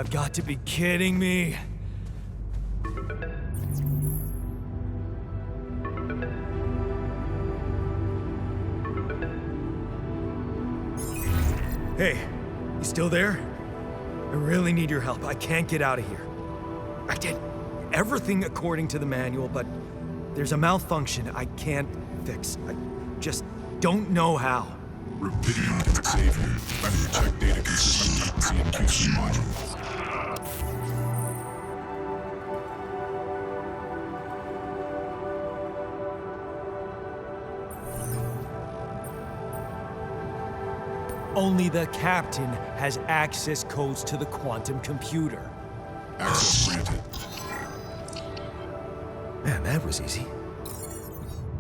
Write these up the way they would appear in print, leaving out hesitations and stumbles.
I've got to be kidding me. Hey, you still there? I really need your help. I can't get out of here. I did everything according to the manual, but there's a malfunction I can't fix. I just don't know how. Rubidium Xavier. Check data consistency and QC modules. Only the captain has access codes to the quantum computer. Access granted. Man, that was easy.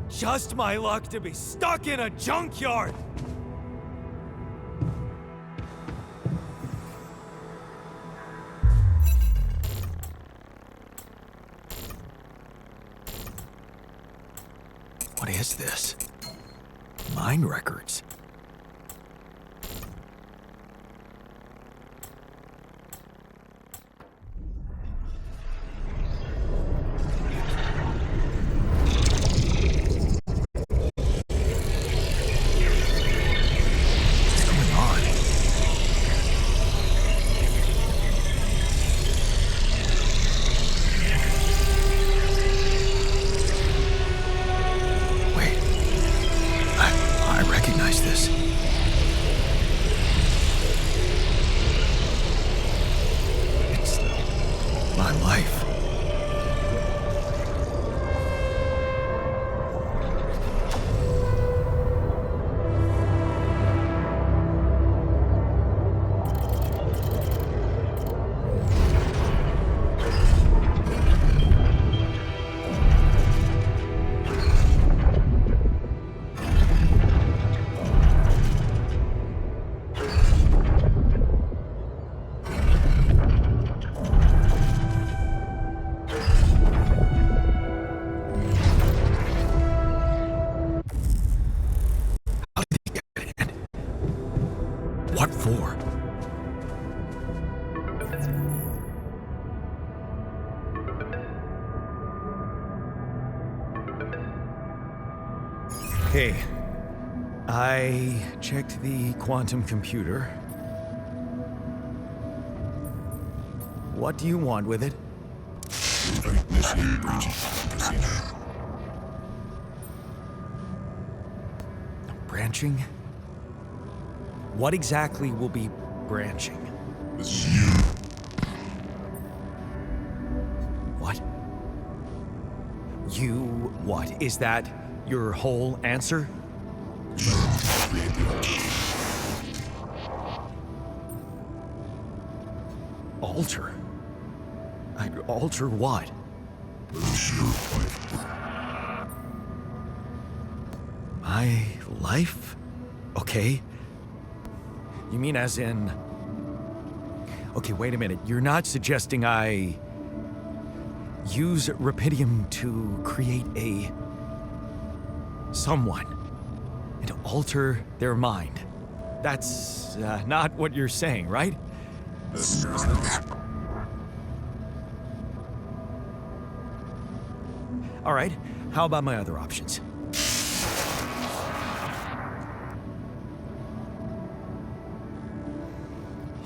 Just my luck to be stuck in a junkyard! What is this? Mine records. What for? Hey, I checked the quantum computer. What do you want with it? Initiate breaching procedure. Branching? What exactly will be branching? This is you. What? You what? Is that your whole answer? Create the Alter? I'd alter what? My life? Okay. You mean as in... Okay, wait a minute. You're not suggesting I... use Rubidium to create a... someone. And alter their mind. That's not what you're saying, right? All right. How about my other options?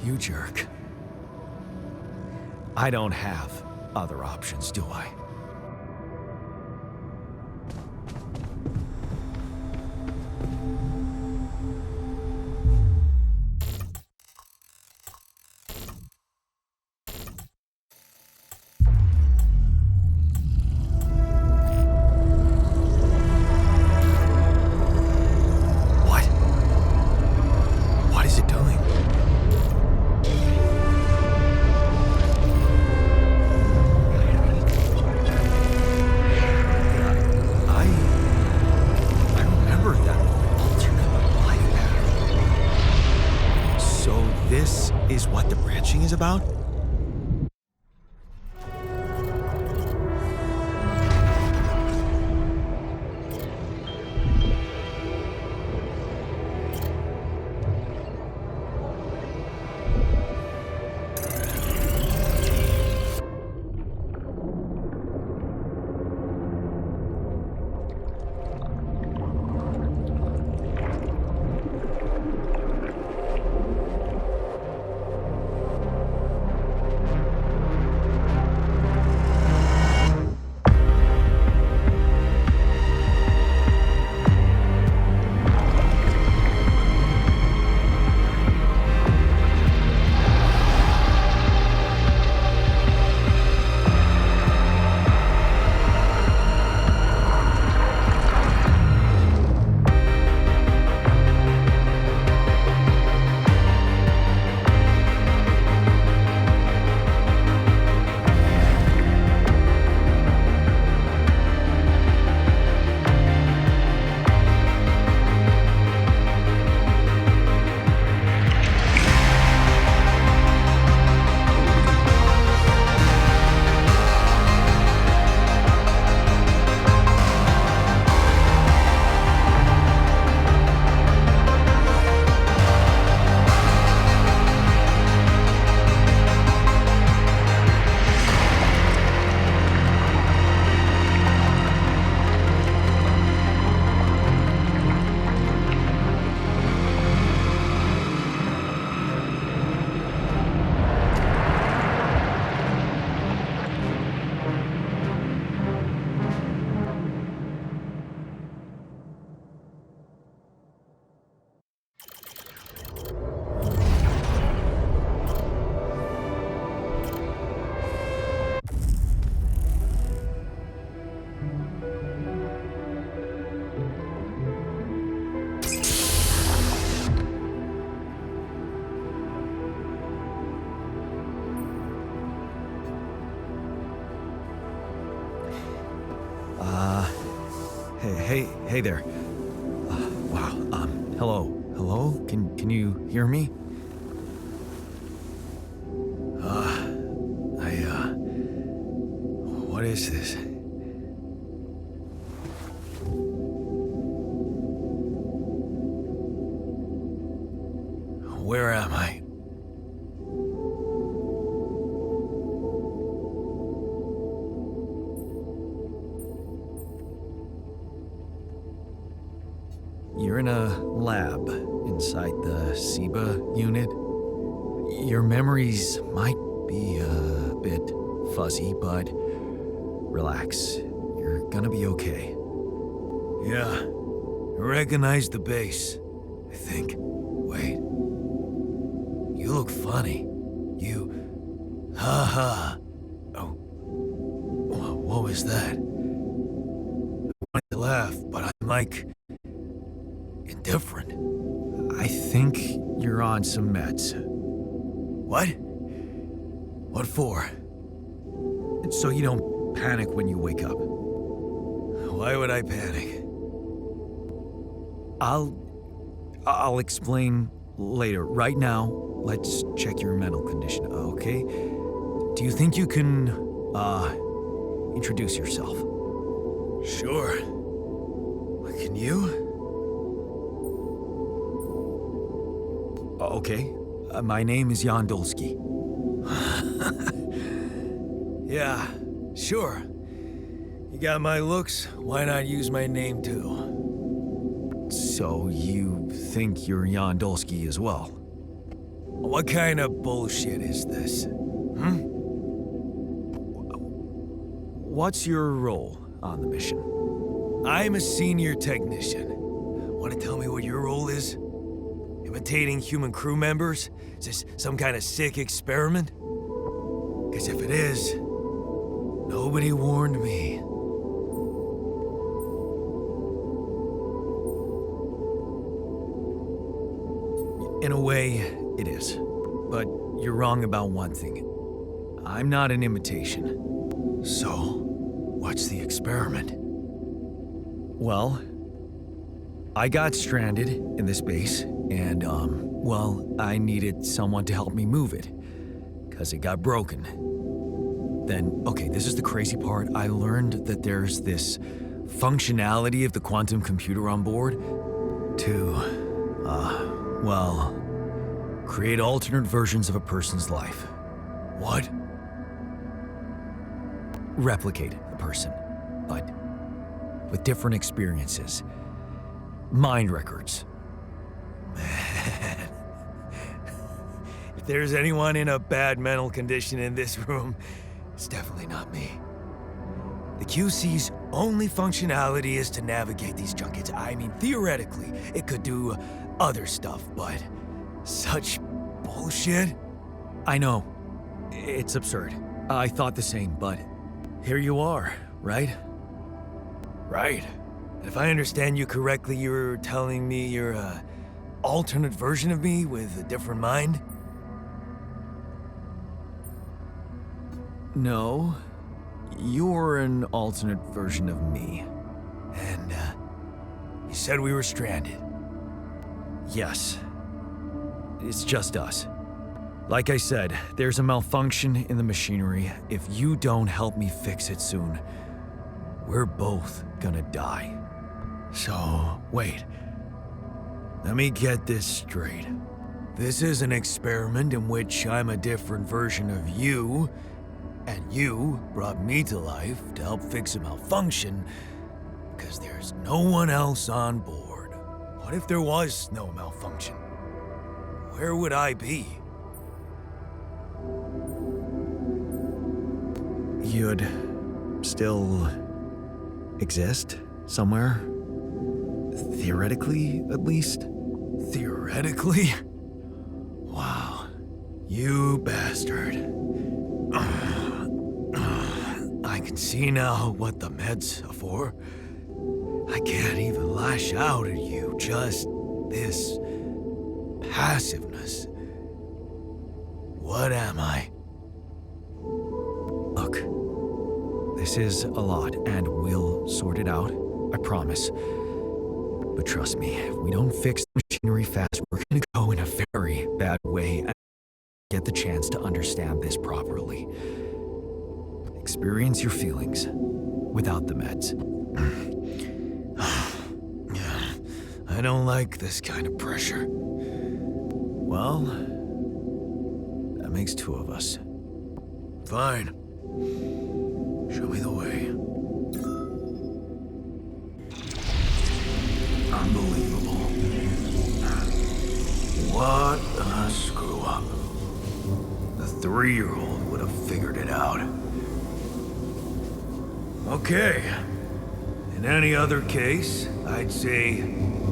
You jerk. I don't have other options, do I? What is it doing? I remember that alternate life path. So this is what the branching is about? Hey there. Wow. Hello? Can you hear me? What is this? Where am I? You're in a lab inside the SIBA unit. Your memories might be a bit fuzzy, but relax. You're gonna be okay. Yeah, I recognize the base, I think. Wait. You look funny. Ha. Oh. What was that? I wanted to laugh, but I'm like... indifferent. I think you're on some meds. What? What for? So you don't panic when you wake up. Why would I panic? I'll explain later. Right now, let's check your mental condition, okay? Do you think you can, introduce yourself? Sure. Can you? Okay. My name is Jan Dolsky. Yeah, sure. You got my looks, why not use my name too? So you think you're Jan Dolsky as well? What kind of bullshit is this? What's your role on the mission? I'm a senior technician. Want to tell me what your role is? Imitating human crew members? Is this some kind of sick experiment? Because if it is, nobody warned me. In a way, it is. But you're wrong about one thing. I'm not an imitation. So, what's the experiment? Well, I got stranded in this base, and, I needed someone to help me move it, because it got broken. Then, okay, this is the crazy part. I learned that there's this functionality of the quantum computer on board to, create alternate versions of a person's life. What? Replicate a person, but with different experiences. Mind records. Man. If there's anyone in a bad mental condition in this room, it's definitely not me. The QC's only functionality is to navigate these junkets. I mean, theoretically, it could do other stuff, but such bullshit? I know. It's absurd. I thought the same, but here you are, right? Right. If I understand you correctly, you're telling me you're a alternate version of me with a different mind? No. You're an alternate version of me. And, you said we were stranded. Yes. It's just us. Like I said, there's a malfunction in the machinery. If you don't help me fix it soon, we're both gonna die. So, wait. Let me get this straight. This is an experiment in which I'm a different version of you, and you brought me to life to help fix a malfunction because there's no one else on board. What if there was no malfunction? Where would I be? You'd still exist somewhere? Theoretically, at least? Theoretically? Wow. You bastard. I can see now what the meds are for. I can't even lash out at you, just this passiveness. What am I? Look, this is a lot, and we'll sort it out. I promise. But trust me, if we don't fix the machinery fast, we're gonna go in a very bad way and get the chance to understand this properly. Experience your feelings without the meds. I don't like this kind of pressure. Well, that makes two of us. Fine. Show me the way. Unbelievable. What a screw up. The 3-year-old would have figured it out. Okay. In any other case, I'd say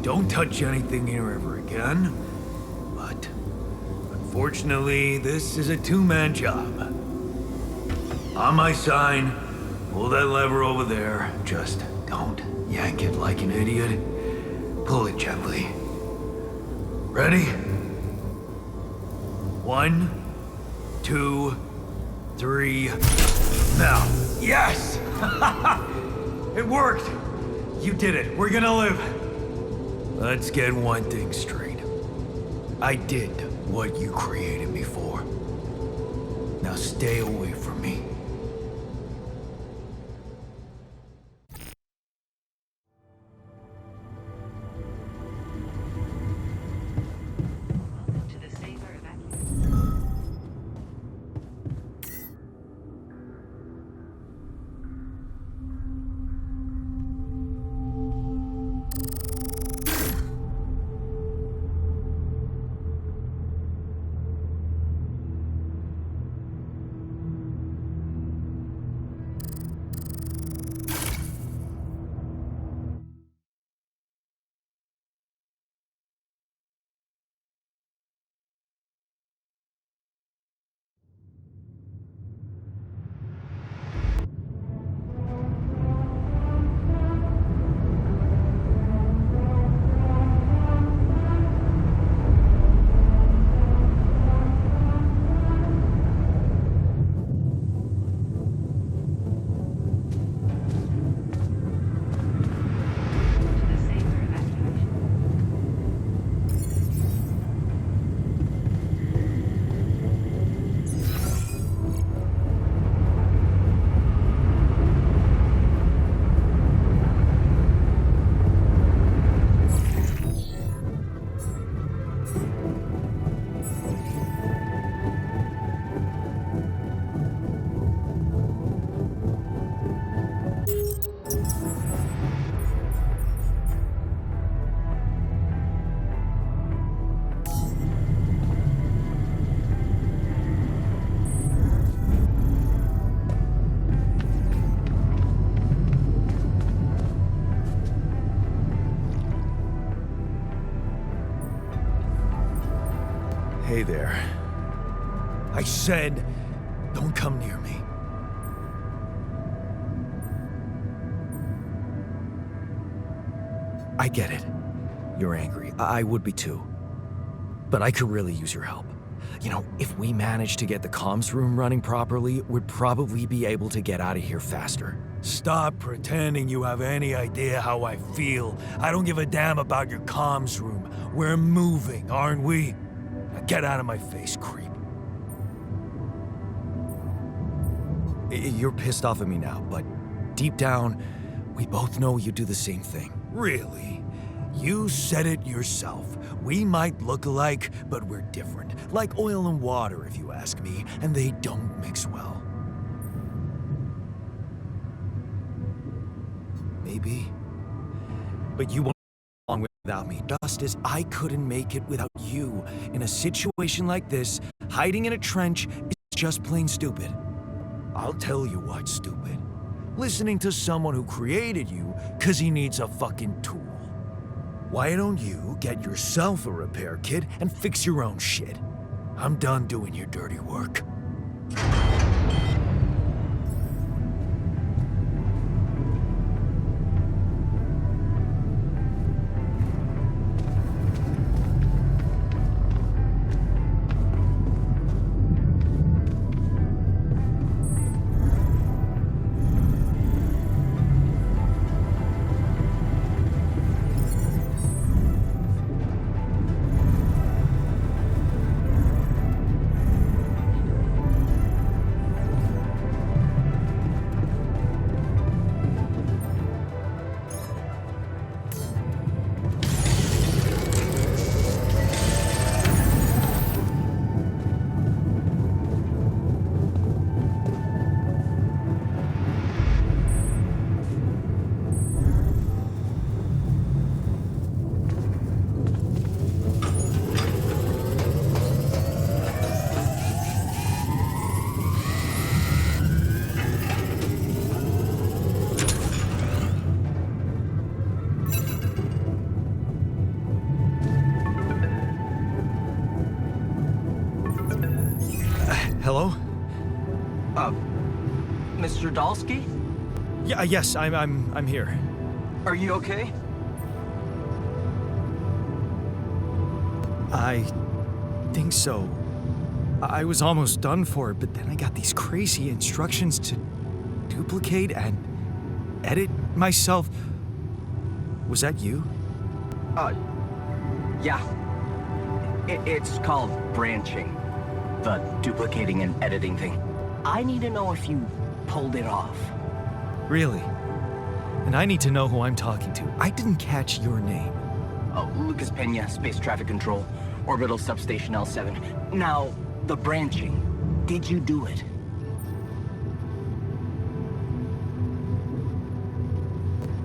don't touch anything here ever again. But unfortunately, this is a two-man job. On my sign, pull that lever over there. Just don't yank it like an idiot. Pull it gently. Ready? 1, 2, 3. Now. Yes! It worked! You did it. We're gonna live. Let's get one thing straight. I did what you created me for. Now stay away from me. Hey there. I said, don't come near me. I get it. You're angry. I would be too. But I could really use your help. You know, if we manage to get the comms room running properly, we'd probably be able to get out of here faster. Stop pretending you have any idea how I feel. I don't give a damn about your comms room. We're moving, aren't we? Now get out of my face, creep. You're pissed off at me now, but deep down, we both know you do the same thing. Really? You said it yourself. We might look alike, but we're different. Like oil and water, if you ask me, and they don't mix well. Maybe. But you won't get along without me, just as I couldn't make it without you. In a situation like this, hiding in a trench is just plain stupid. I'll tell you what's stupid. Listening to someone who created you because he needs a fucking tool. Why don't you get yourself a repair kit and fix your own shit? I'm done doing your dirty work. Mr. Dalsky? Yeah, yes, I'm here. Are you okay? I think so. I was almost done for it, but then I got these crazy instructions to duplicate and edit myself. Was that you? Yeah. It's called branching. The duplicating and editing thing. I need to know if you pulled it off. Really? And I need to know who I'm talking to. I didn't catch your name. Oh, Lucas Pena, Space Traffic Control, Orbital Substation L7. Now, the branching. Did you do it?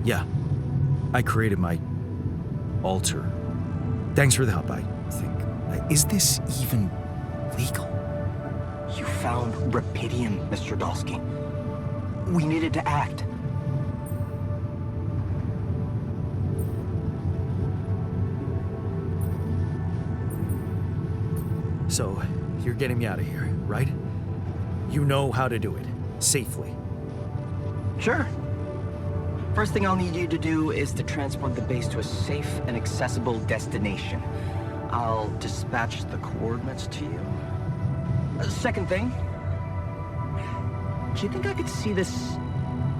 Yeah. I created my altar. Thanks for the help, I think. Is this even legal? You found Rapidium, Mr. Dalsky. We needed to act. So, you're getting me out of here, right? You know how to do it. Safely. Sure. First thing I'll need you to do is to transport the base to a safe and accessible destination. I'll dispatch the coordinates to you. Second thing, do you think I could see this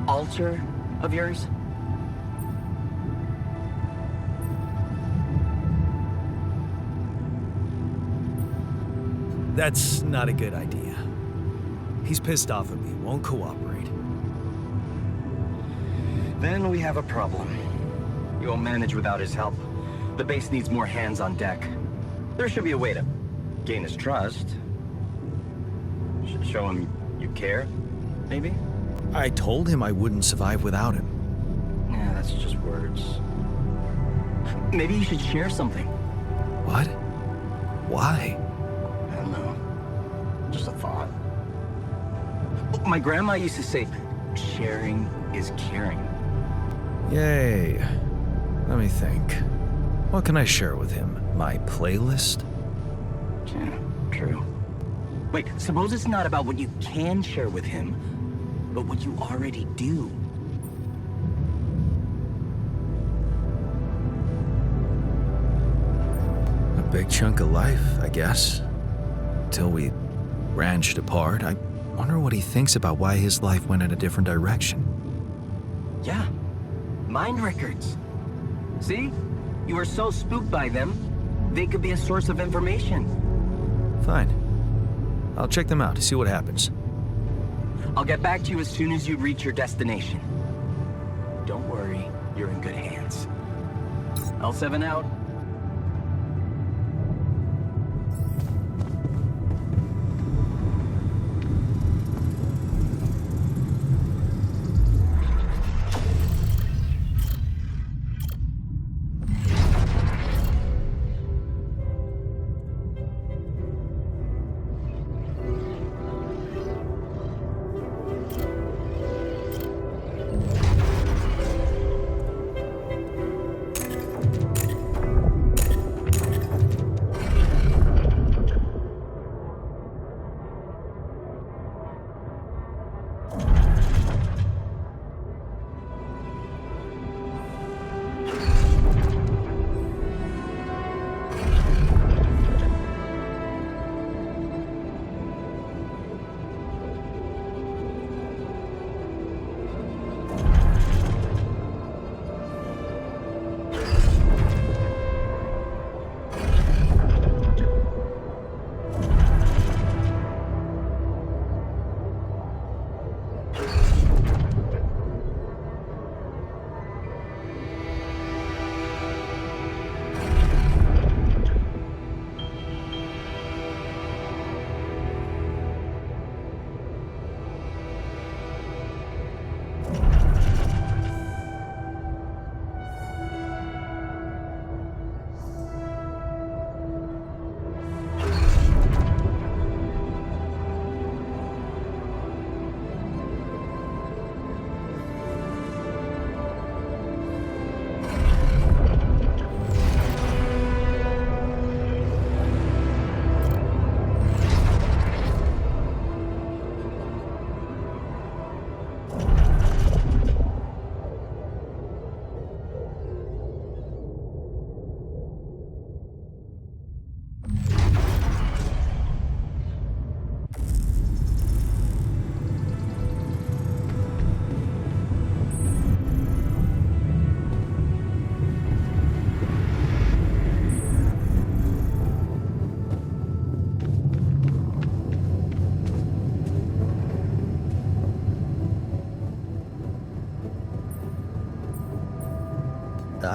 altar of yours? That's not a good idea. He's pissed off at me, won't cooperate. Then we have a problem. You'll manage without his help. The base needs more hands on deck. There should be a way to gain his trust. Show him you care, maybe? I told him I wouldn't survive without him. Yeah, that's just words. Maybe you should share something. What? Why? I don't know. Just a thought. My grandma used to say, sharing is caring. Yay. Let me think. What can I share with him? My playlist? Yeah, true. Wait, suppose it's not about what you can share with him, but what you already do. A big chunk of life, I guess. Till we branched apart. I wonder what he thinks about why his life went in a different direction. Yeah, mind records. See? You were so spooked by them, they could be a source of information. Fine. I'll check them out to see what happens. I'll get back to you as soon as you reach your destination. Don't worry, you're in good hands. L7 out.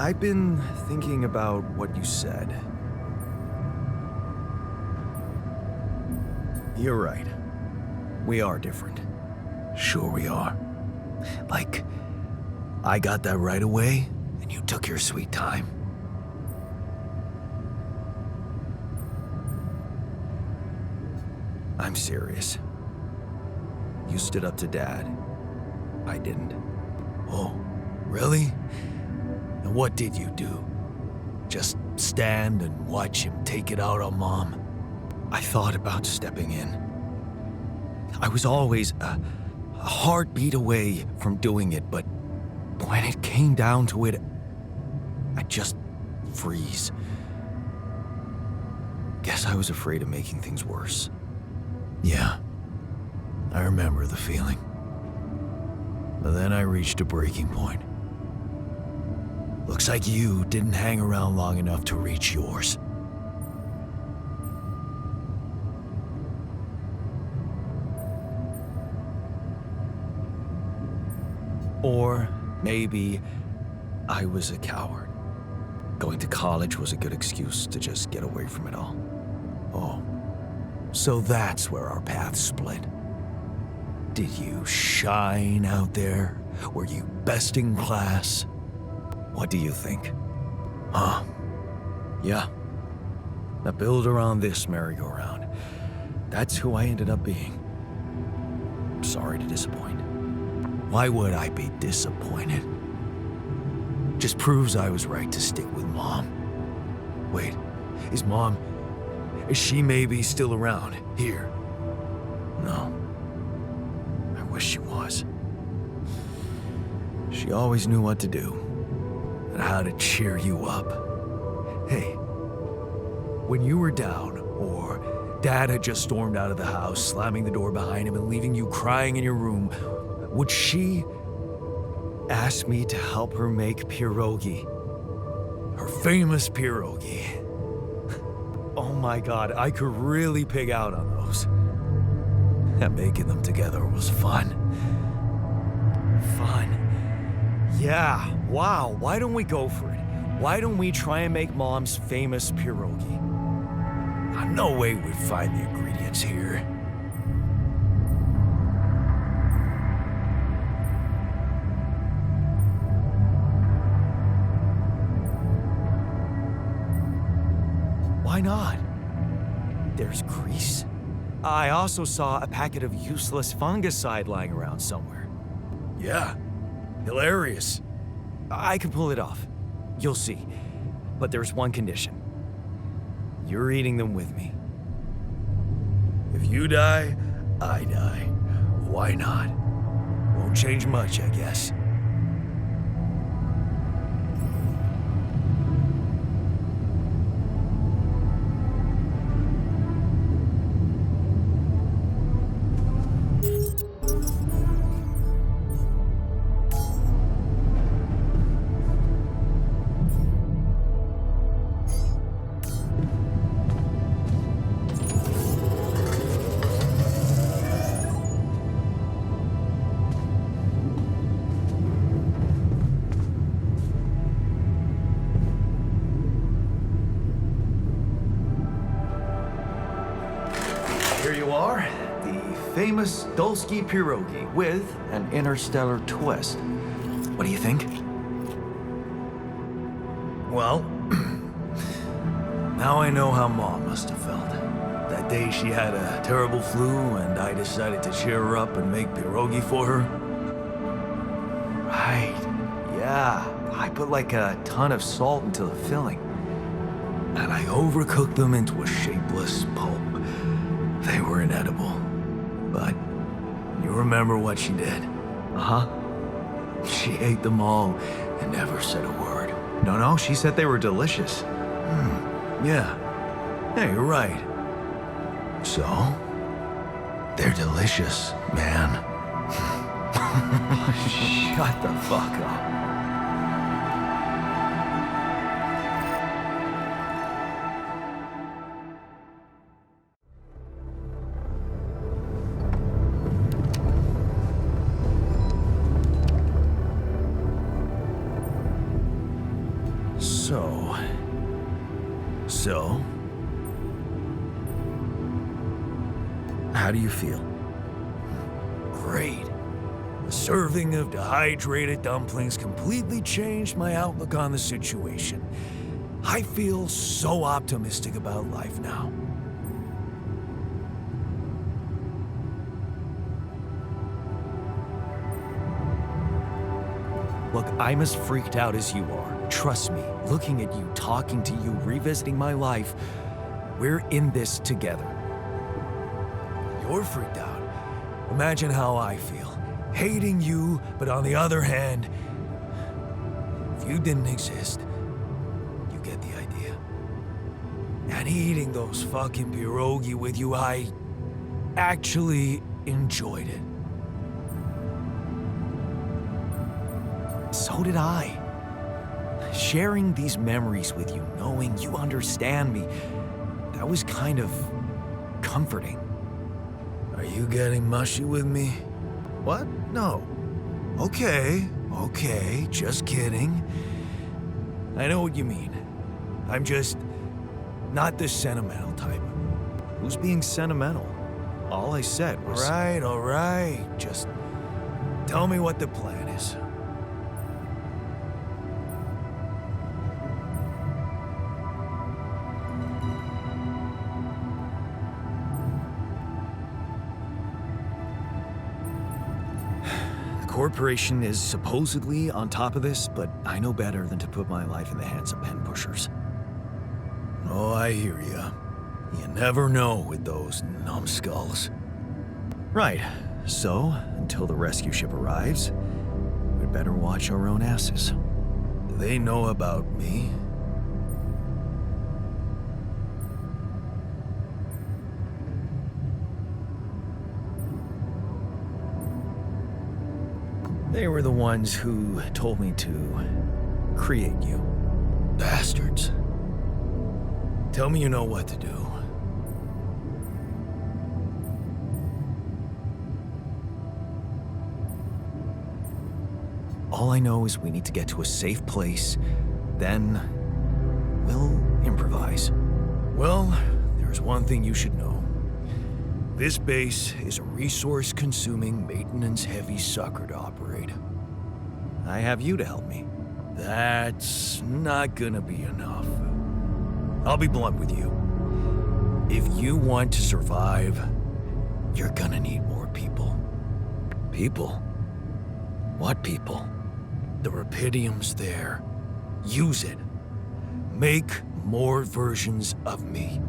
I've been thinking about what you said. You're right. We are different. Sure we are. Like, I got that right away, and you took your sweet time. I'm serious. You stood up to Dad. I didn't. Oh, really? And what did you do? Just stand and watch him take it out on Mom? I thought about stepping in. I was always a heartbeat away from doing it, but when it came down to it, I'd just freeze. Guess I was afraid of making things worse. Yeah, I remember the feeling. But then I reached a breaking point. Looks like you didn't hang around long enough to reach yours. Or maybe I was a coward. Going to college was a good excuse to just get away from it all. Oh, so that's where our paths split. Did you shine out there? Were you best in class? What do you think? Huh? Yeah. I build around this merry-go-round. That's who I ended up being. Sorry to disappoint. Why would I be disappointed? Just proves I was right to stick with Mom. Wait, is she maybe still around here? No. I wish she was. She always knew what to do And how to cheer you up. Hey, when you were down, or Dad had just stormed out of the house, slamming the door behind him and leaving you crying in your room, would she ask me to help her make pierogi? Her famous pierogi. Oh my God, I could really pig out on those. And making them together was fun. Fun. Yeah, wow, why don't we go for it? Why don't we try and make Mom's famous pierogi? No way we'd find the ingredients here. Why not? There's grease. I also saw a packet of useless fungicide lying around somewhere. Yeah, hilarious. I can pull it off. You'll see. But there's one condition. You're eating them with me. If you die, I die. Why not? Won't change much, I guess. Here you are, the famous Dulski pierogi with an interstellar twist. What do you think? Well, now I know how Mom must have felt. That day she had a terrible flu and I decided to cheer her up and make pierogi for her. Right, yeah. I put like a ton of salt into the filling. And I overcooked them into a shapeless pulp. They were inedible. But you remember what she did? Uh-huh. She ate them all and never said a word. No, she said they were delicious. Yeah. Yeah, you're right. So, they're delicious, man. Shut the fuck up. So, how do you feel? Great. A serving of dehydrated dumplings completely changed my outlook on the situation. I feel so optimistic about life now. Look, I'm as freaked out as you are. Trust me, looking at you, talking to you, revisiting my life, we're in this together. You're freaked out. Imagine how I feel. Hating you, but on the other hand, if you didn't exist, you get the idea. And eating those fucking pierogi with you, I actually enjoyed it. So did I. Sharing these memories with you, knowing you understand me, that was kind of comforting. Are you getting mushy with me? What? No. Okay, just kidding. I know what you mean. I'm just not the sentimental type. Who's being sentimental? All I said was... All right. Just tell me what the plan is. The corporation is supposedly on top of this, but I know better than to put my life in the hands of pen pushers. Oh, I hear ya. You never know with those numbskulls. Right, so until the rescue ship arrives, we'd better watch our own asses. Do they know about me? They were the ones who told me to create you. Bastards. Tell me you know what to do. All I know is we need to get to a safe place, then we'll improvise. Well, there's one thing you should know. This base is a resource-consuming, maintenance-heavy sucker to operate. I have you to help me. That's not gonna be enough. I'll be blunt with you. If you want to survive, you're gonna need more people. People? What people? The Rapidium's there. Use it. Make more versions of me.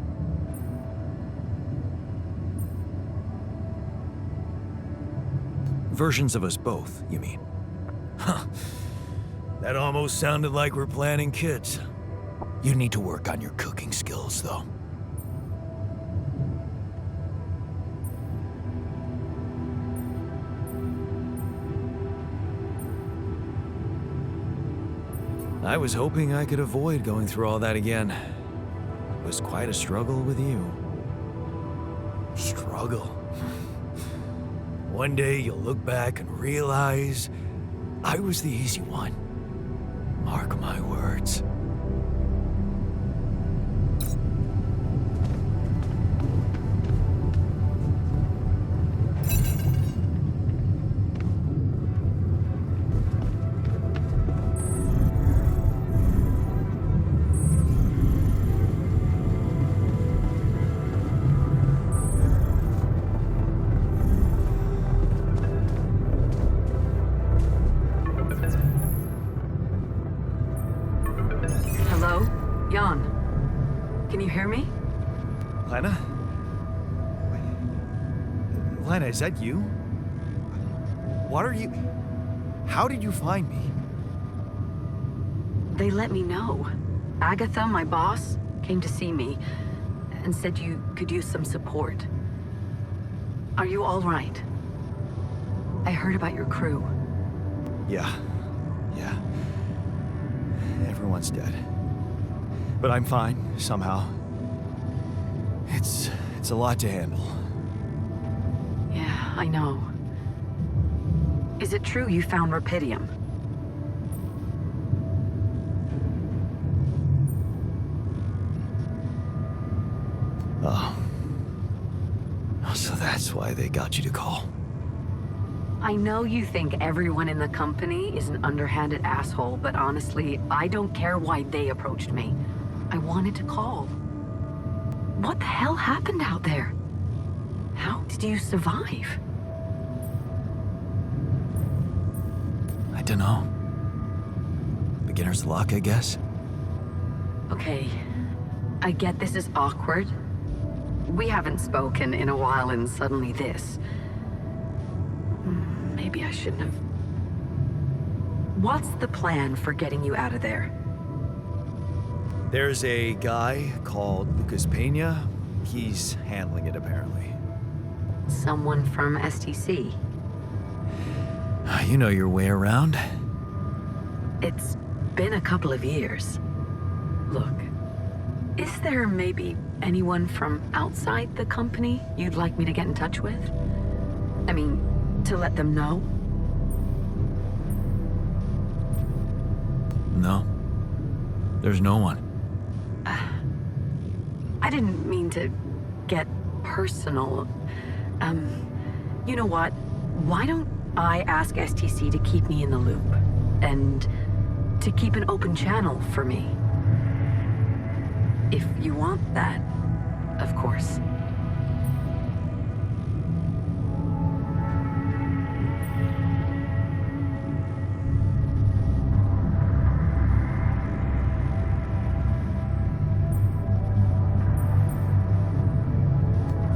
Versions of us both, you mean? Huh. That almost sounded like we're planning kids. You need to work on your cooking skills, though. I was hoping I could avoid going through all that again. It was quite a struggle with you. Struggle? One day you'll look back and realize I was the easy one. Mark my words. Lena, is that you? What are you... How did you find me? They let me know. Agatha, my boss, came to see me and said you could use some support. Are you all right? I heard about your crew. Yeah. Everyone's dead. But I'm fine, somehow. It's a lot to handle. Yeah, I know. Is it true you found Rapidium? That's why they got you to call. I know you think everyone in the company is an underhanded asshole, but honestly, I don't care why they approached me. I wanted to call. What the hell happened out there? How did you survive? I dunno. Beginner's luck, I guess. Okay, I get this is awkward. We haven't spoken in a while and suddenly this. Maybe I shouldn't have. What's the plan for getting you out of there? There's a guy called Lucas Pena. He's handling it, apparently. Someone from STC. You know your way around. It's been a couple of years. Look, is there maybe anyone from outside the company you'd like me to get in touch with? I mean, to let them know? No. There's no one. I didn't mean to get personal. You know what? Why don't I ask STC to keep me in the loop? And to keep an open channel for me? If you want that, of course.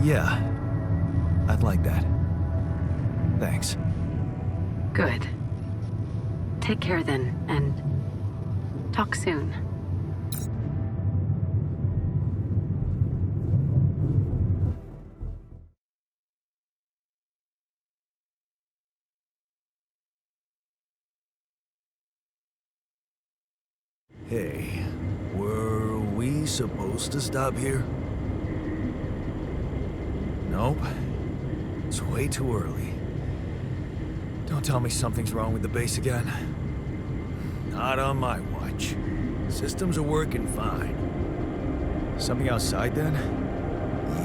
Yeah. I'd like that. Thanks. Good. Take care then, and talk soon. Hey, were we supposed to stop here? Nope. It's way too early. Don't tell me something's wrong with the base again. Not on my watch. Systems are working fine. Something outside then?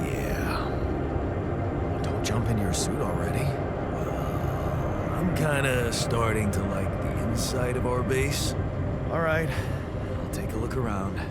Yeah. Well, don't jump in your suit already. I'm kinda starting to like the inside of our base. All right, I'll take a look around.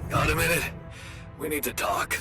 Got a minute? We need to talk.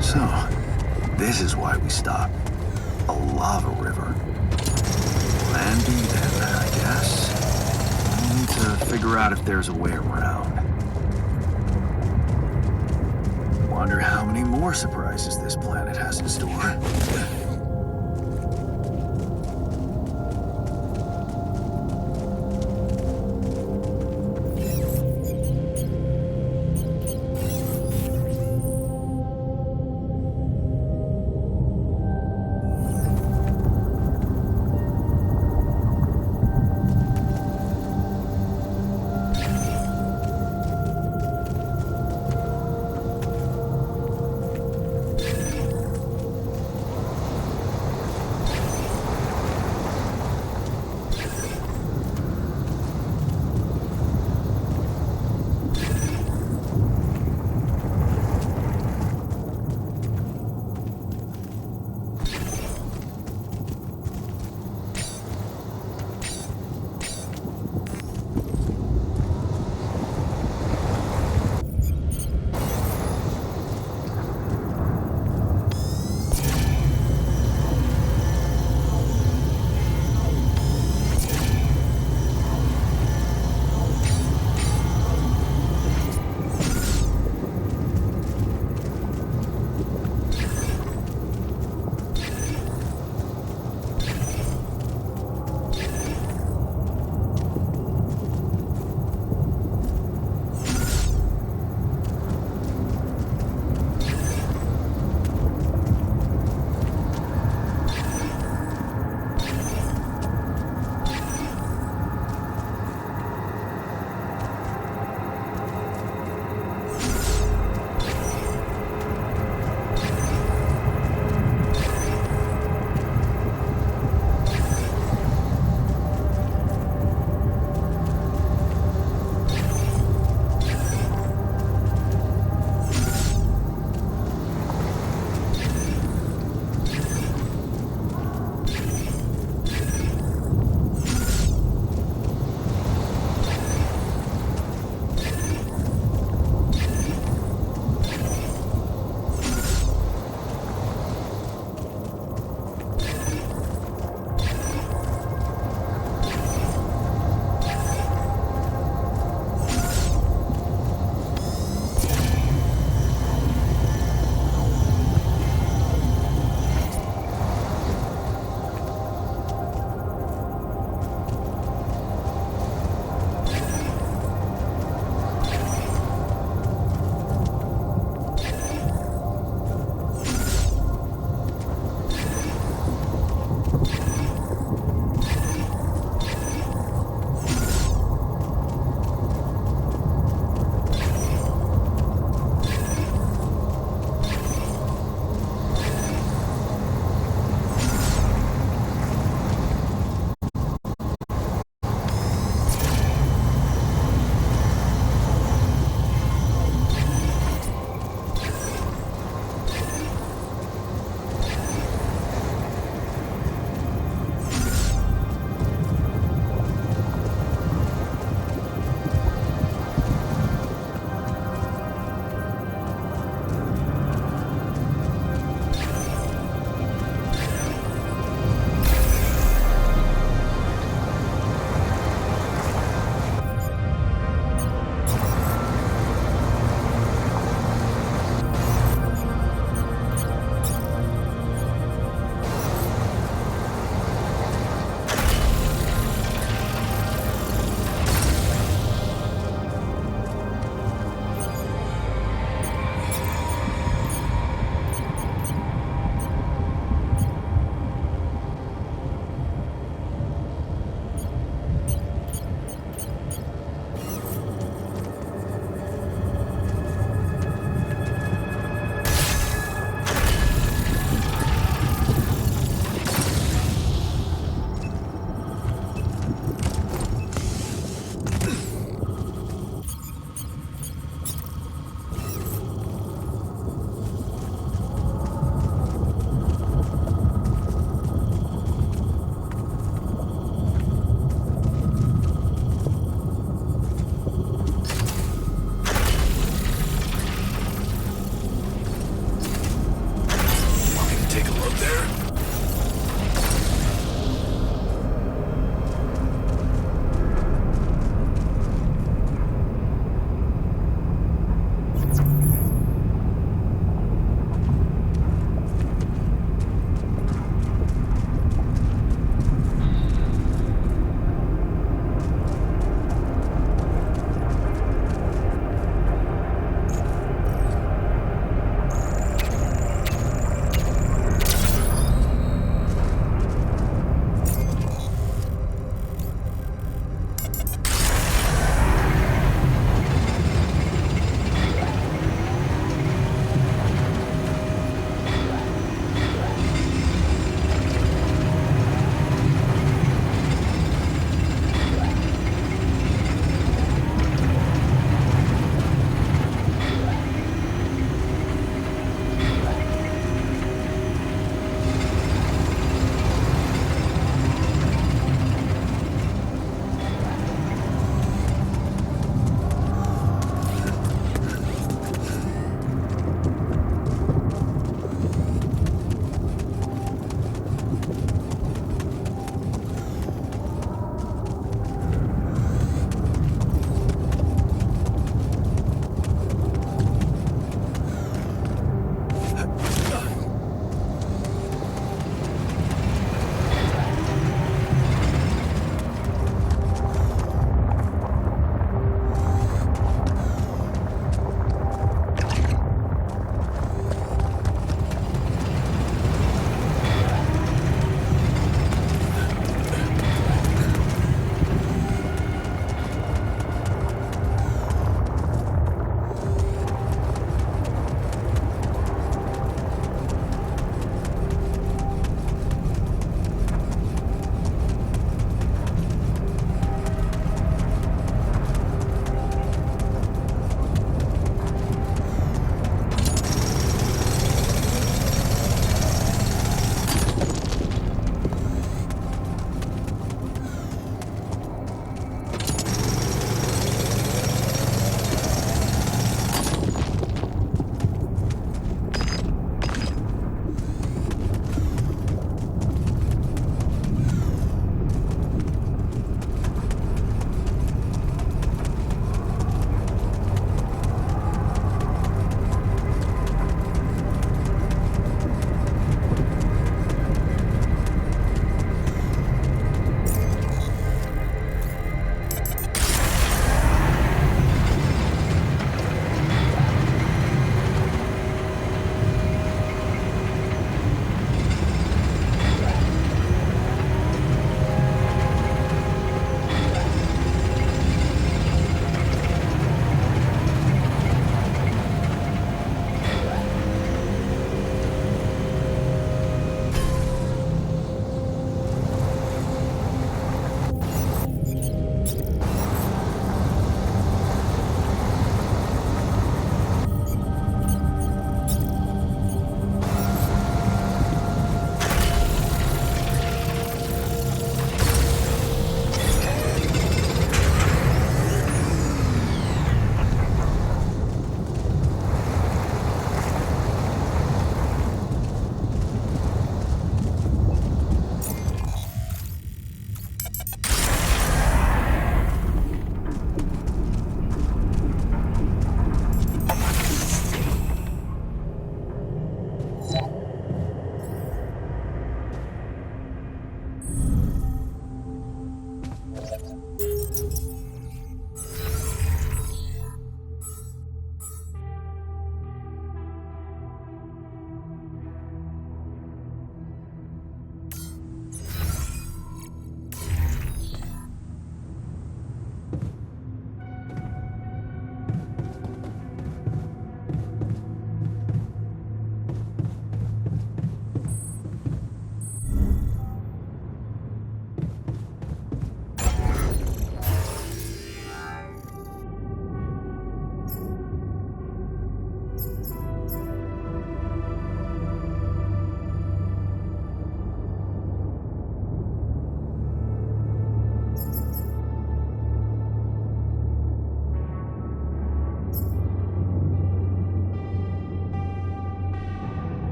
So, this is why we stopped. A lava river. Plan B then, I guess. We need to figure out if there's a way around. Wonder how many more surprises this planet has in store.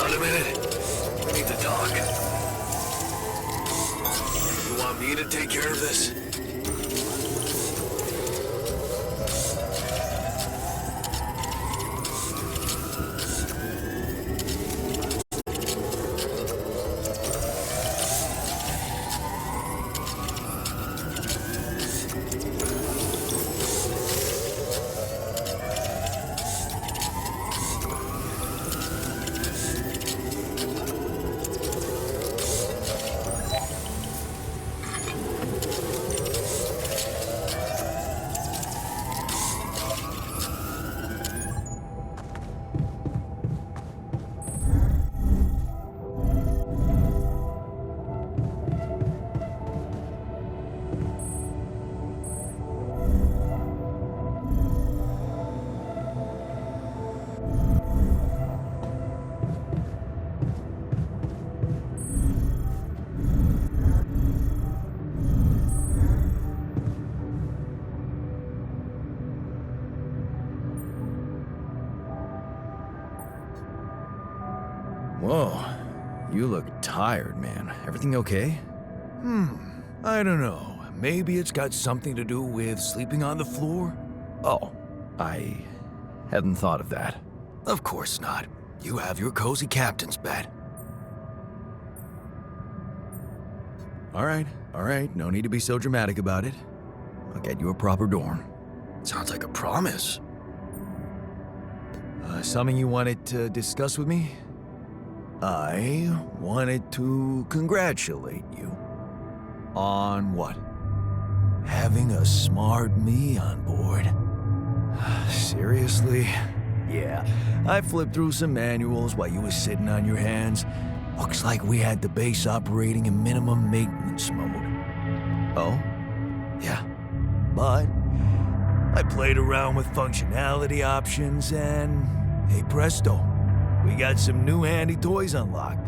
on a minute. We need to talk. You want me to take care of this? Whoa, you look tired, man. Everything okay? I don't know. Maybe it's got something to do with sleeping on the floor? Oh, I hadn't thought of that. Of course not. You have your cozy captain's bed. All right. No need to be so dramatic about it. I'll get you a proper dorm. Sounds like a promise. Something you wanted to discuss with me? I wanted to congratulate you. On what? Having a smart me on board. Seriously? Yeah, I flipped through some manuals while you were sitting on your hands. Looks like we had the base operating in minimum maintenance mode. Oh? Yeah. But I played around with functionality options and, hey presto, we got some new handy toys unlocked.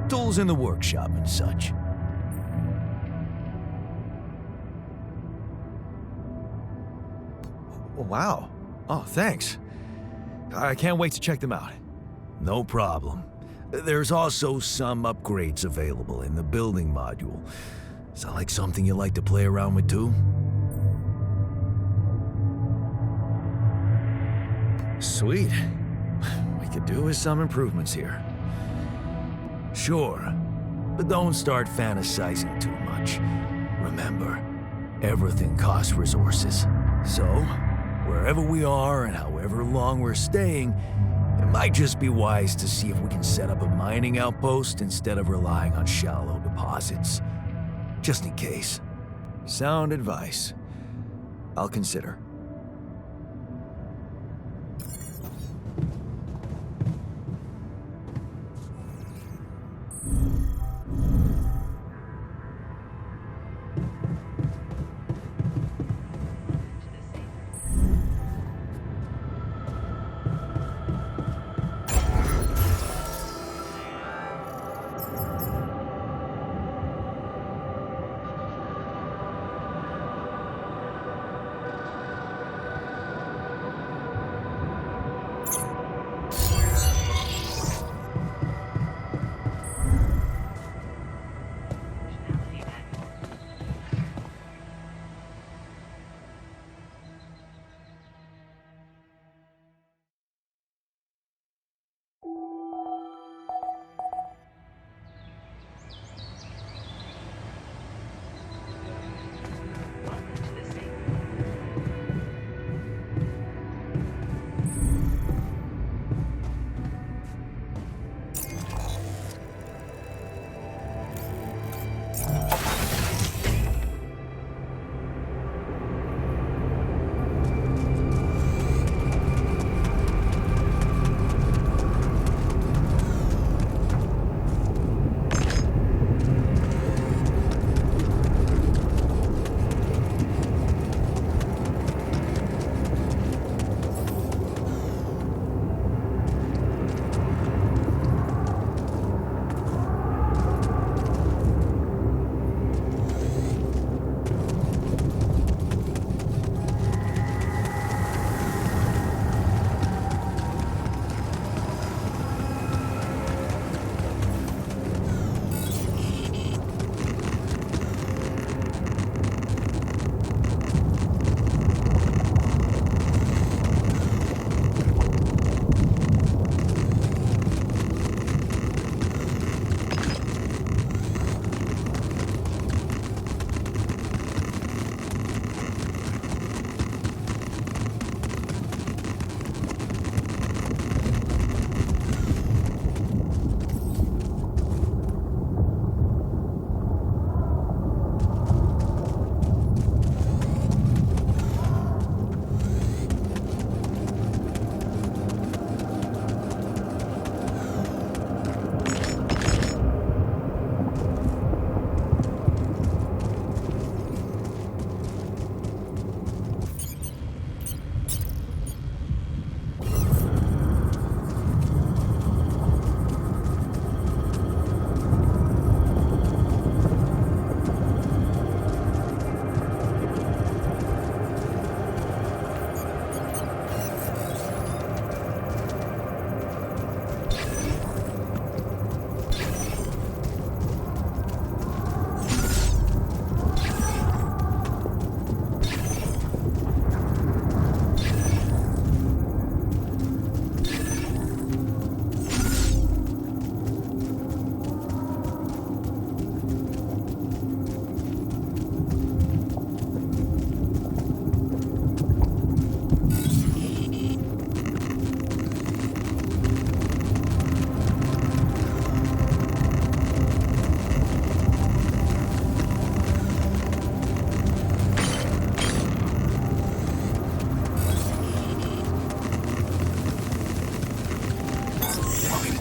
Tools in the workshop and such. Wow. Oh, thanks. I can't wait to check them out. No problem. There's also some upgrades available in the building module. Sound like something you like to play around with too? Sweet. We could do with some improvements here. Sure, but don't start fantasizing too much. Remember, everything costs resources. So, wherever we are and however long we're staying, it might just be wise to see if we can set up a mining outpost instead of relying on shallow deposits. Just in case. Sound advice. I'll consider.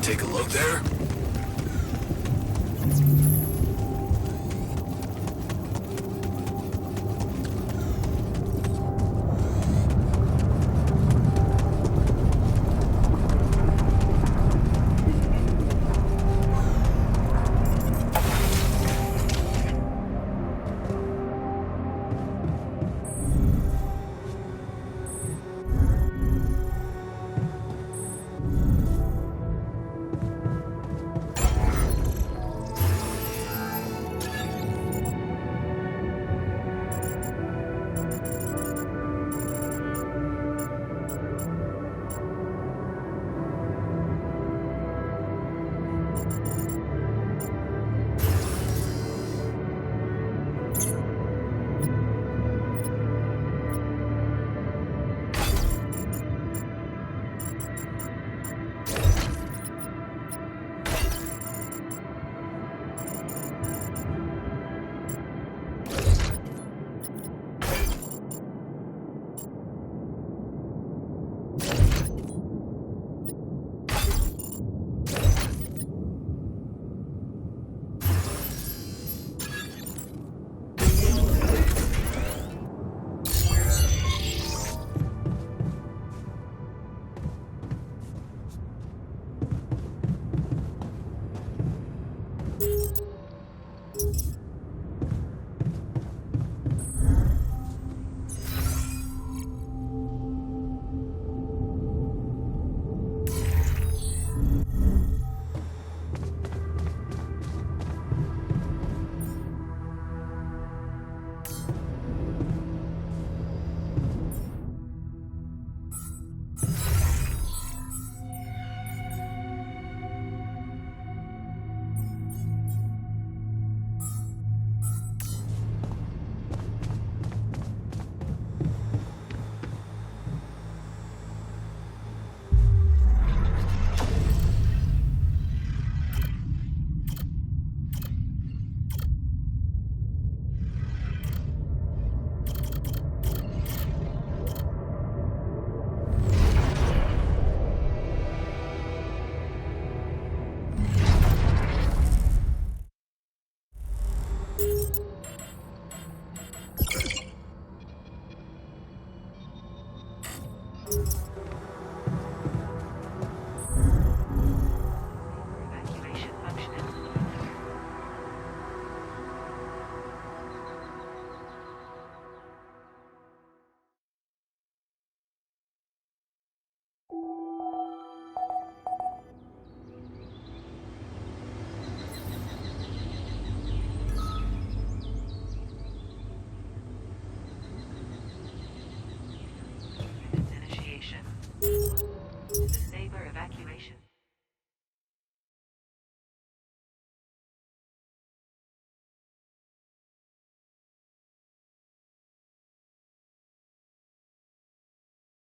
take a look there?